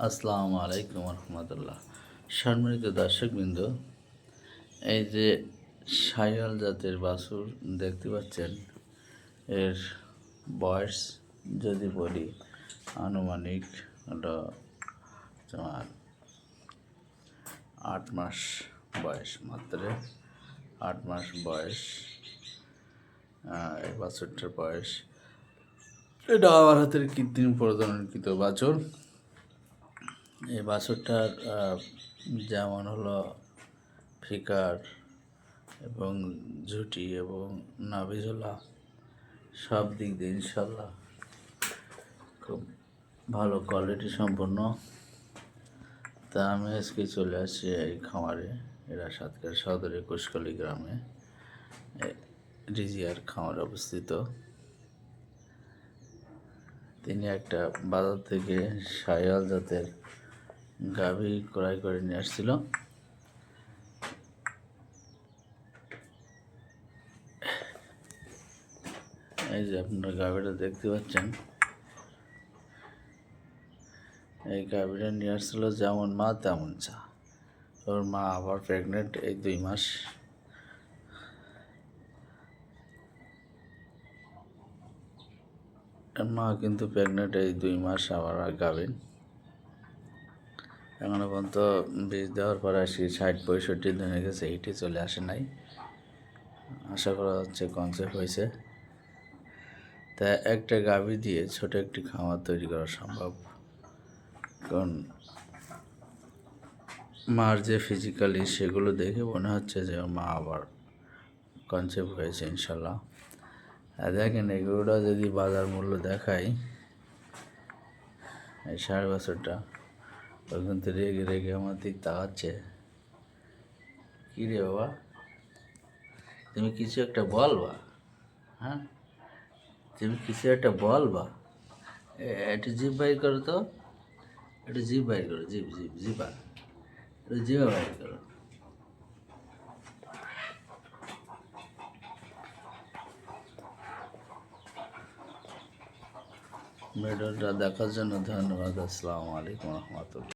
আসসালামু আলাইকুম রহমতুল্লাহ। সম্মানিত দর্শকবৃন্দ, এই যে শাহিওয়াল জাতের বাছুর দেখতে পাচ্ছেন, এর বয়স যদি বলি আনুমানিক ওটা তোমার 8 মাস বয়স, মাত্র 8 মাস বয়স। এই বাছুরটার বয়স, এটা আমার হাতের কৃত্রিম প্রজননকৃত বাছুর। এই বাছুরটার যেমন হলো ফিকার এবং ঝুটি এবং নাভিঝোলা, সব দিক দিয়ে ইনশাল্লাহ খুব ভালো কোয়ালিটি সম্পন্ন। তা আমি আজকে চলে আসছি এই খামারে। এরা সাতক্ষীরা সদরে কুশকলি গ্রামে রিজিয়ার খামারে অবস্থিত। তিনি একটা বাজার থেকে শাহিওয়াল জাতের গাভী ক্রয় করে নিয়ে আসছিল। এই যে আপনারা গাভীটা দেখতে পাচ্ছেন, এই গাভীটা নিয়ে আসছিল যেমন মা তেমন চা। ওর মা আবার প্রেগনেন্ট, এই 2 মাস। মা কিন্তু প্রেগনেন্ট, এই 2 মাস আবার গাভীন। এখনো পর্যন্ত বীজ দেওয়ার পর 60-65 দিন হয়ে গেছে, হিটে চলে আসে নাই। আশা করা হচ্ছে কনসেপ্ট হয়েছে। তা একটা গাভী দিয়ে ছোট একটি খামার তৈরি করা সম্ভব, কারণ মার যে ফিজিক্যালি সেগুলো দেখে মনে হচ্ছে যে মা আবার কনসেপ্ট হয়েছে ইনশাল্লাহ। আর দেখেন, এগুলোটা যদি বাজার মূল্য দেখাই, এই 60 বছরটা ওই কিন্তু রেগে রেগে আমার দিক তাকাচ্ছে। কী রে বাবা, তুমি কিছু একটা বলবা? হ্যাঁ, তুমি কিছু একটা বলবা? একটু জিভ বাইর করো তো, একটু জিভ বাইর করো, জিভা একটু জিভা বাইর করো। ভিডিওটা দেখার জন্য ধন্যবাদ। আসসালামু আলাইকুম রহমতুল্লাহ।